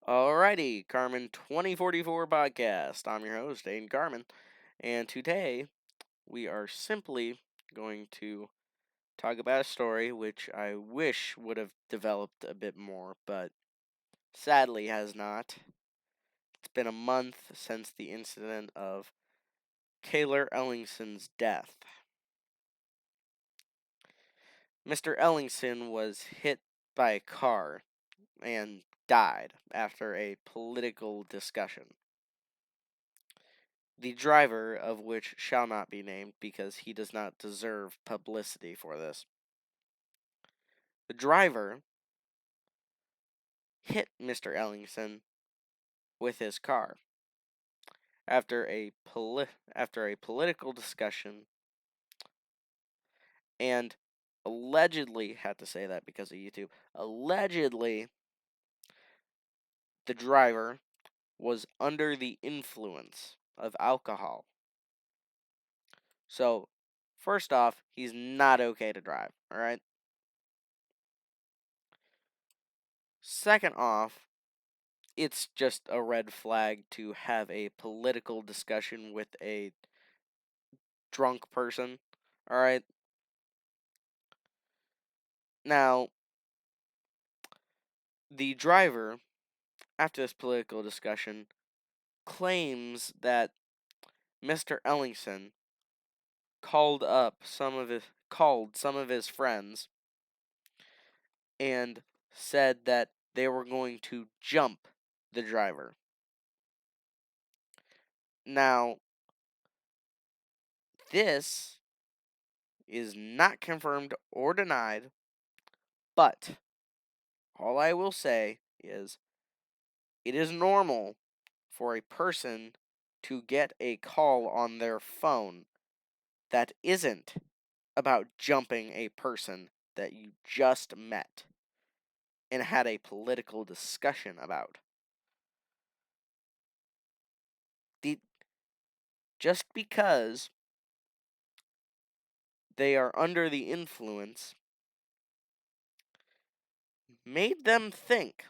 Alrighty, Carmon2044 podcast. I'm your host, Aiden Carmon, and today we are simply going to talk about a story which I wish would have developed a bit more, but sadly has not. It's been a month since the incident of Cayler Ellingson's death. Mr. Ellingson was hit by a car and died after a political discussion. The driver of which shall not be named because he does not deserve publicity for this. The driver hit Mr. Ellingson with his car after a political discussion, and allegedly had to say that because of YouTube. Allegedly, the driver was under the influence of alcohol. So, first off, he's not okay to drive, alright? Second off, it's just a red flag to have a political discussion with a drunk person, alright? Now, the driver, after this political discussion, claims that Mr. Ellingson called some of his friends and said that they were going to jump the driver. Now, this is not confirmed or denied, but all I will say is it is normal for a person to get a call on their phone that isn't about jumping a person that you just met and had a political discussion about. Just because they are under the influence made them think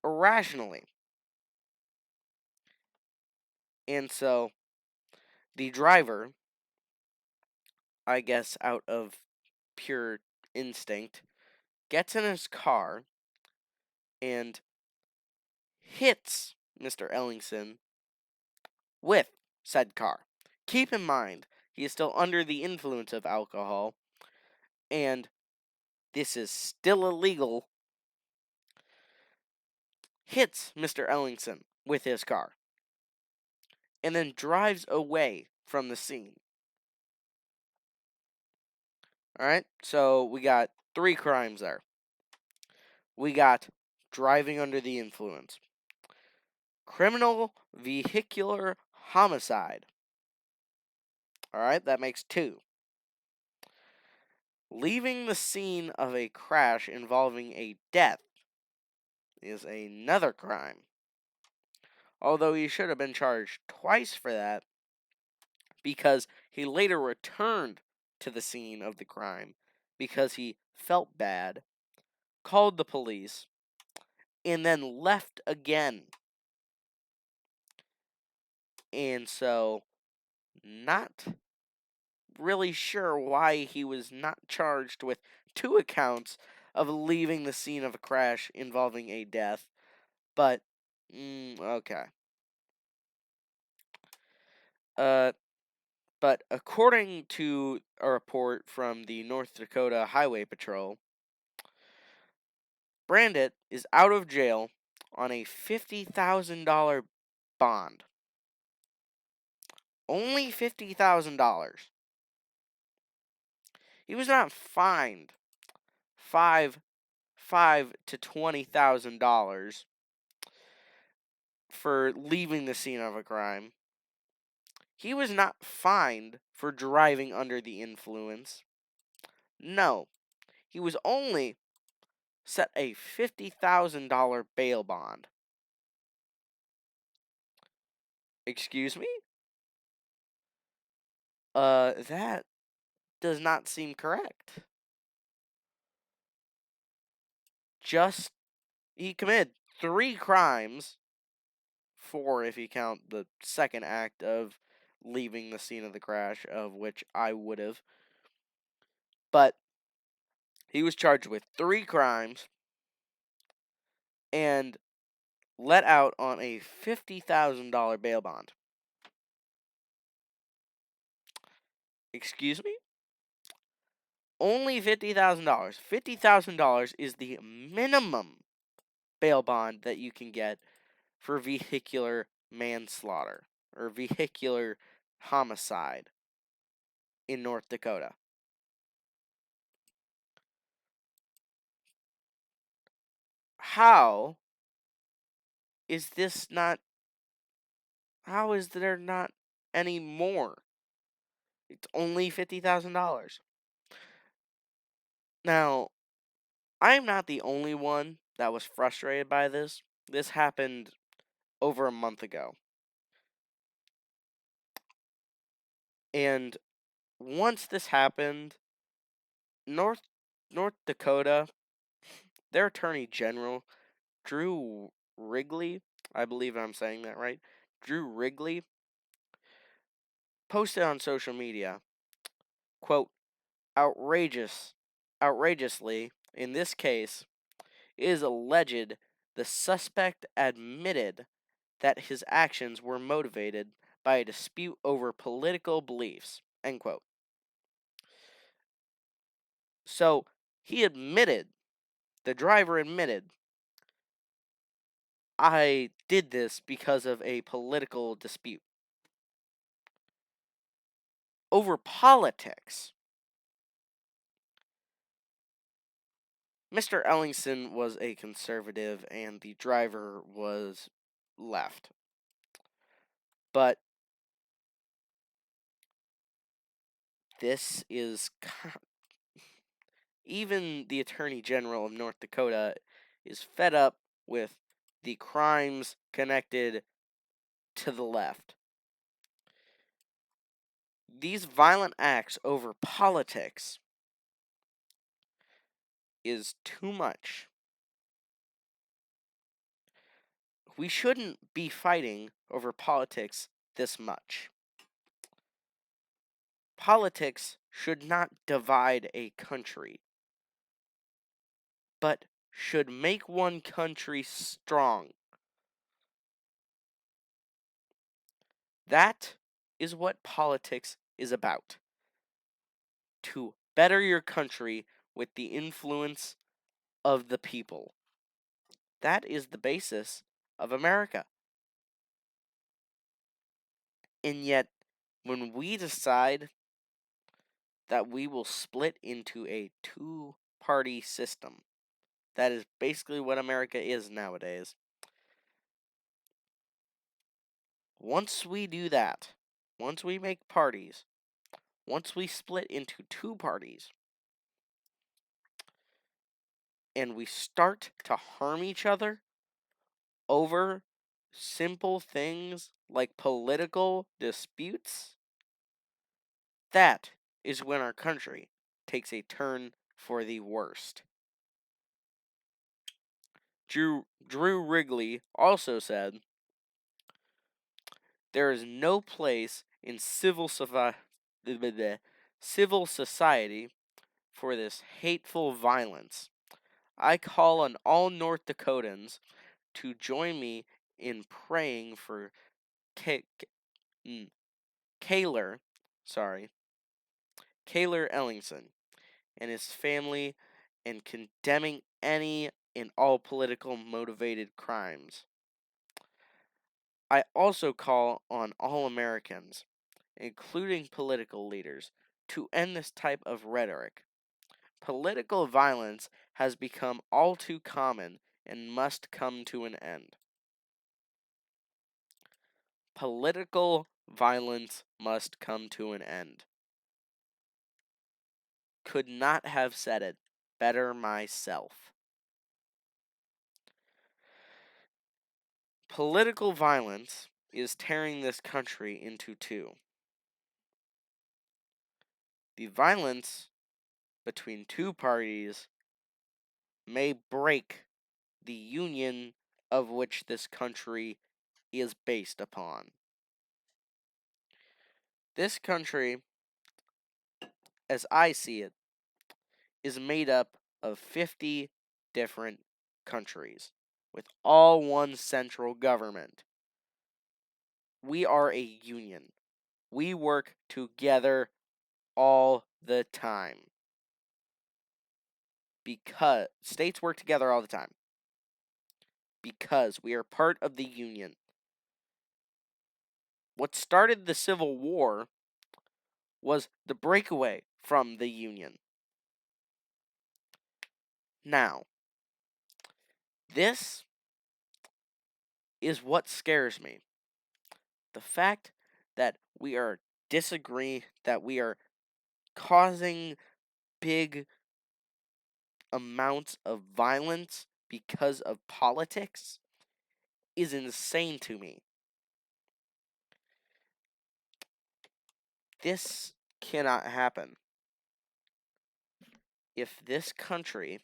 irrationally. And so the driver, I guess out of pure instinct, gets in his car and hits Mr. Ellingson with said car. Keep in mind, he is still under the influence of alcohol, and this is still illegal. Hits Mr. Ellingson with his car, and then drives away from the scene. Alright, so we got 3 crimes there. We got driving under the influence, criminal vehicular homicide. Alright, that makes 2. Leaving the scene of a crash involving a death is another crime. Although he should have been charged twice for that, because he later returned to the scene of the crime because he felt bad, called the police, and then left again. And so, not really sure why he was not charged with 2 accounts of leaving the scene of a crash involving a death, but, okay. But according to a report from the North Dakota Highway Patrol, Brandit is out of jail on a $50,000 bond. Only $50,000. He was not fined five to $20,000 for leaving the scene of a crime. He was not fined for driving under the influence. No, he was only set a $50,000 bail bond. Excuse me? That does not seem correct. He committed 3 crimes, 4 if you count the second act of leaving the scene of the crash, of which I would have. But he was charged with 3 crimes and let out on a $50,000 bail bond. Excuse me? Only $50,000. $50,000 is the minimum bail bond that you can get for vehicular manslaughter or vehicular homicide in North Dakota. How is this not? How is there not any more? It's only $50,000. Now, I'm not the only one that was frustrated by this. This happened over a month ago. And once this happened, North Dakota, their attorney general, Drew Wrigley, I believe I'm saying that right. Drew Wrigley posted on social media, quote, outrageously, in this case, it is alleged the suspect admitted that his actions were motivated by a dispute over political beliefs, end quote. So he admitted, the driver admitted, I did this because of a political dispute. Over politics. Mr. Ellingson was a conservative and the driver was left. But this is even the Attorney General of North Dakota is fed up with the crimes connected to the left. These violent acts over politics is too much. We shouldn't be fighting over politics this much. Politics should not divide a country, but should make one country strong. That is what politics is about. To better your country with the influence of the people. That is the basis of America. And yet, when we decide that we will split into a two-party system, that is basically what America is nowadays. Once we do that, once we make parties, once we split into 2 parties, and we start to harm each other over simple things like political disputes, that is when our country takes a turn for the worst. Drew Wrigley also said, there is no place in civil society for this hateful violence. I call on all North Dakotans to join me in praying for Cayler Ellingson and his family and condemning any and all political motivated crimes. I also call on all Americans, including political leaders, to end this type of rhetoric. Political violence has become all too common and must come to an end. Political violence must come to an end. Could not have said it better myself. Political violence is tearing this country into 2. The violence between 2 parties may break the union of which this country is based upon. This country, as I see it, is made up of 50 different countries with all one central government. We are a union. We work together all the time. Because states work together all the time. Because we are part of the union. What started the Civil War was the breakaway from the union. Now, this is what scares me. The fact that we are that we are causing big amounts of violence because of politics is insane to me. This cannot happen. If this country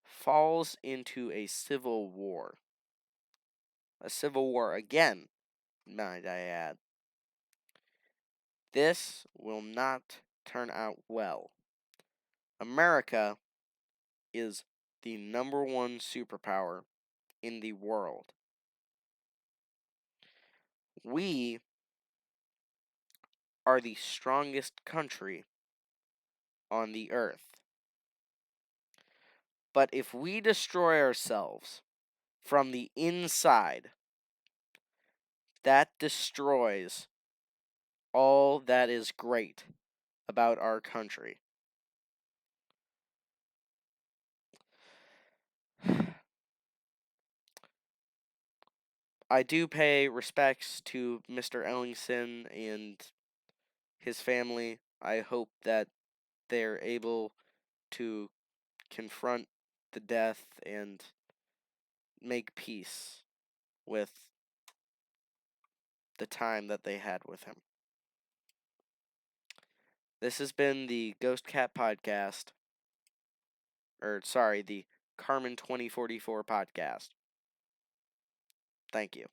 falls into a civil war again, might I add, this will not turn out well. America is the number one superpower in the world. We are the strongest country on the earth. But if we destroy ourselves from the inside, that destroys all that is great about our country. I do pay respects to Mr. Ellingson and his family. I hope that they're able to confront the death and make peace with the time that they had with him. This has been the Ghost Cat Podcast. The Carmon2044 podcast. Thank you.